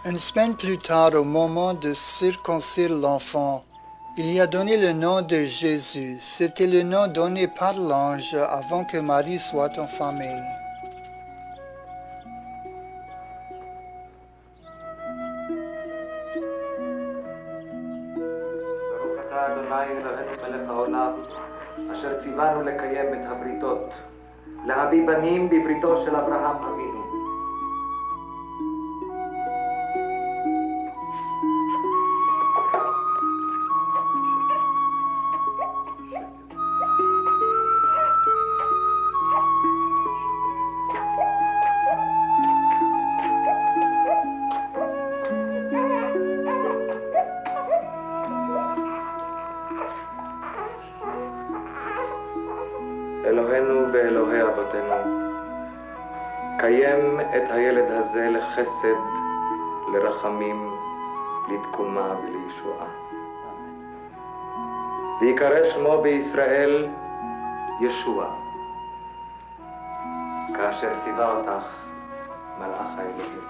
Une semaine plus tard, au moment de circoncire l'enfant, il y a donné le nom de Jésus. C'était le nom donné par l'ange avant que Marie soit enfamée. ברוך אתה אדוני אלוהינו מלך העולם, אשר ציוונו לקיים את הבריתות, להביא בנים בבריתו של אברהם אבינו. אלוהינו ואלוהי אבותינו, קיים את הילד הזה לחסד, לרחמים, לתקומה ולישועה. ויקרא שמו בישראל ישוע, כאשר ציווה אותך מלאך האלוהים.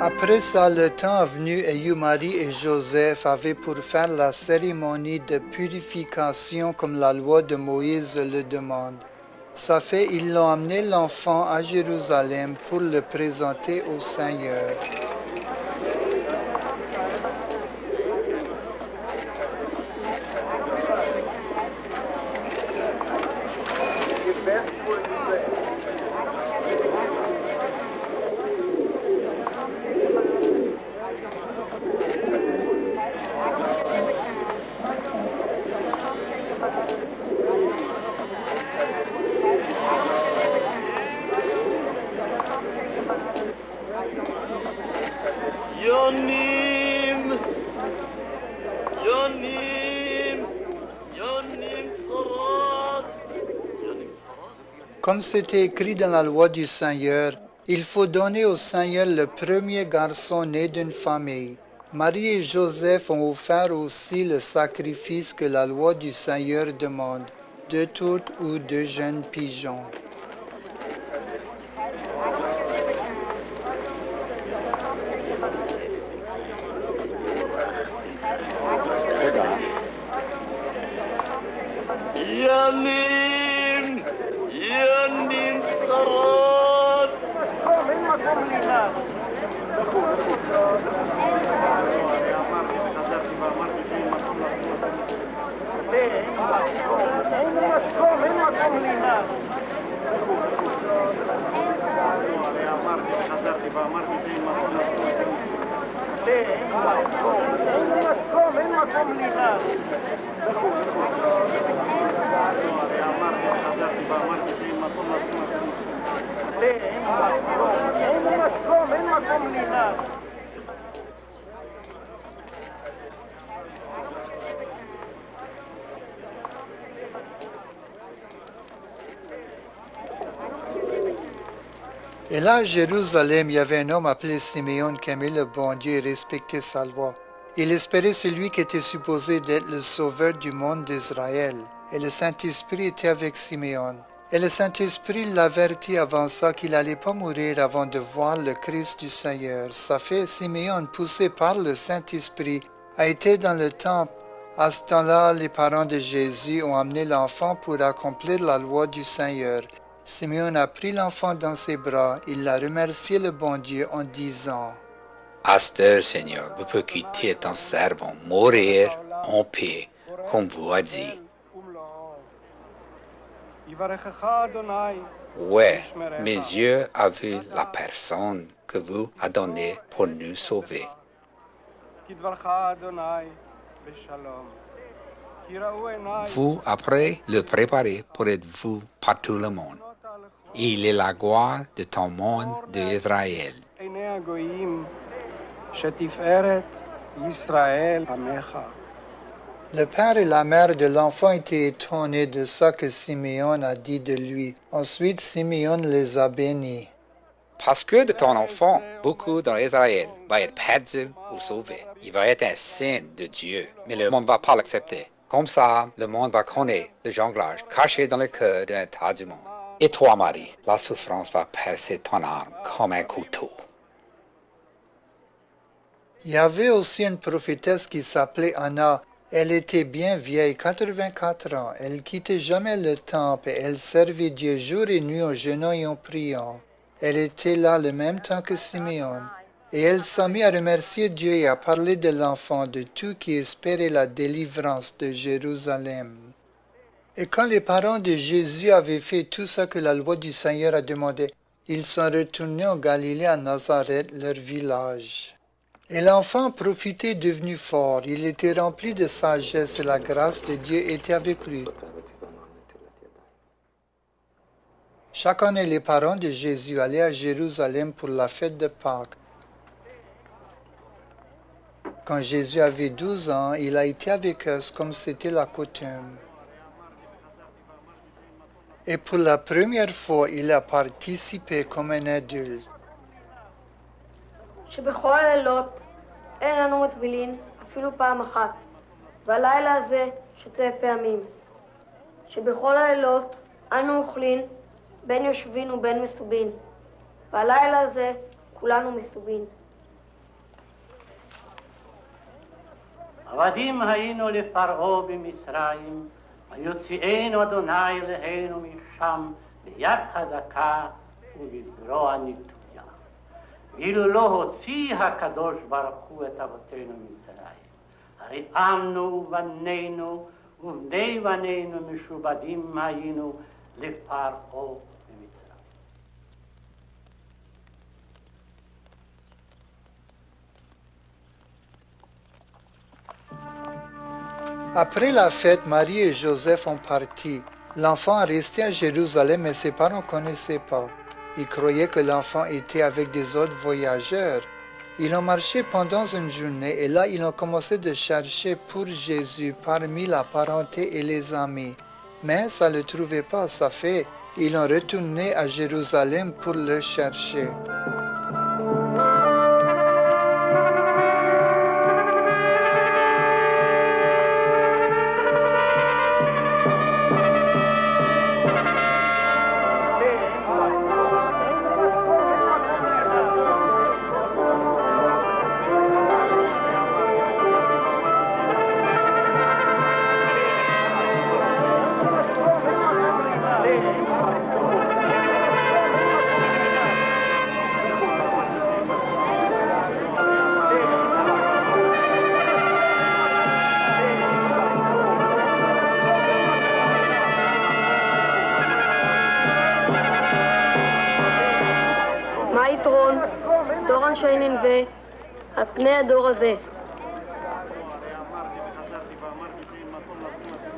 Après ça, le temps venu et Marie et Joseph avaient pour faire la cérémonie de purification comme la loi de Moïse le demande. Ça fait, ils l'ont amené l'enfant à Jérusalem pour le présenter au Seigneur. Comme c'était écrit dans la loi du Seigneur, il faut donner au Seigneur le premier garçon né d'une famille. Marie et Joseph ont offert aussi le sacrifice que la loi du Seigneur demande, 2 tourtes ou 2 jeunes pigeons. Et là, à Jérusalem, il y avait un homme appelé Simeon qui aimait le bon Dieu et respectait sa loi. Il espérait celui qui était supposé d'être le sauveur du monde d'Israël. Et le Saint-Esprit était avec Simeon. Et le Saint-Esprit l'avertit avant ça qu'il n'allait pas mourir avant de voir le Christ du Seigneur. Ça fait Simeon, poussé par le Saint-Esprit, a été dans le temple. À ce temps-là, les parents de Jésus ont amené l'enfant pour accomplir la loi du Seigneur. Simeon a pris l'enfant dans ses bras. Il a remercié le bon Dieu en disant: À cette heure, Seigneur, vous pouvez quitter ton servant, mourir en paix, comme vous a dit. Ouais, mes yeux ont vu la personne que vous a donnée pour nous sauver. Vous, après, le préparer pour être vu par tout le monde. Il est la gloire de ton monde d'Israël. Le père et la mère de l'enfant étaient étonnés de ce que Simeon a dit de lui. Ensuite, Simeon les a bénis. Parce que de ton enfant, beaucoup dans Israël vont être perdus ou sauvés. Il va être un saint de Dieu, mais le monde ne va pas l'accepter. Comme ça, le monde va connaître le jonglage caché dans le cœur d'un tas du monde. Et toi, Marie, la souffrance va percer ton âme comme un couteau. Il y avait aussi une prophétesse qui s'appelait Anna. Elle était bien vieille, 84 ans. Elle quittait jamais le temple et elle servait Dieu jour et nuit en jeûnant et en priant. Elle était là le même temps que Simeon. Et elle s'est mise à remercier Dieu et à parler de l'enfant, de tout qui espérait la délivrance de Jérusalem. Et quand les parents de Jésus avaient fait tout ce que la loi du Seigneur a demandé, ils sont retournés en Galilée à Nazareth, leur village. Et l'enfant profitait devenu fort. Il était rempli de sagesse et la grâce de Dieu était avec lui. Chaque année, les parents de Jésus allaient à Jérusalem pour la fête de Pâques. Quand Jésus avait 12 ans, il a été avec eux comme c'était la coutume. Et pour la première fois, il a participé comme un adulte. שבכל הלילות אין לנו מטבילין אפילו פעם אחת, והלילה הזה שתי פעמים. שבכל הלילות אנו אוכלים בין יושבין ובין מסובין, והלילה הזה כולנו מסובין. עבדים היינו לפרעה במצרים, ויוציאנו אדוני אלינו משם ביד חזקה ובזרוע נטויה. ואילו לא הוציא הקדוש ברוך הוא את אבותינו ממצרים, הרי עמנו ובנינו ובני בנינו משובדים היינו לפרעה במצרים. Après la fête, Marie et Joseph ont parti. L'enfant est resté à Jérusalem, mais ses parents ne connaissaient pas. Ils croyaient que l'enfant était avec des autres voyageurs. Ils ont marché pendant une journée et là, ils ont commencé de chercher pour Jésus parmi la parenté et les amis. Mais ça ne le trouvait pas, ça fait. Ils ont retourné à Jérusalem pour le chercher. מה היתרון? דור אנשי ננבה על פני הדור הזה.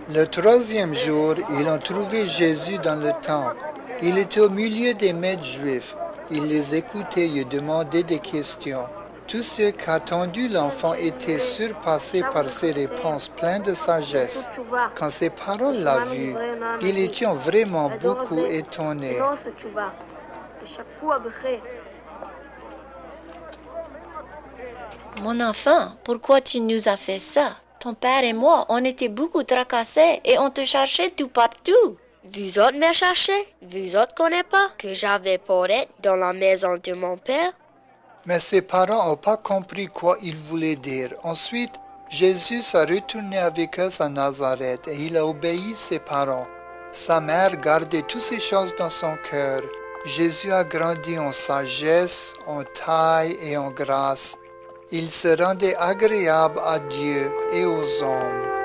Le troisième jour, ils ont trouvé Jésus dans le temple. Il était au milieu des maîtres juifs. Il les écoutait et demandait des questions. Tous ceux qui attendaient l'enfant étaient surpassés par ses réponses pleines de sagesse. Quand ses parents l'ont vu, ils étaient vraiment beaucoup étonnés. ושקוע בחטא. Mon enfant, pourquoi tu nous as fait ça? Ton père et moi, on était beaucoup tracassés et on te cherchait tout partout. Vous autres me cherchez? Vous autres connaissez pas que j'avais pour être dans la maison de mon père? Mais ses parents n'ont pas compris quoi il voulait dire. Ensuite, Jésus s'est retourné avec eux à Nazareth et il a obéi ses parents. Sa mère gardait toutes ces choses dans son cœur. Jésus a grandi en sagesse, en taille et en grâce. Il se rendait agréable à Dieu et aux hommes.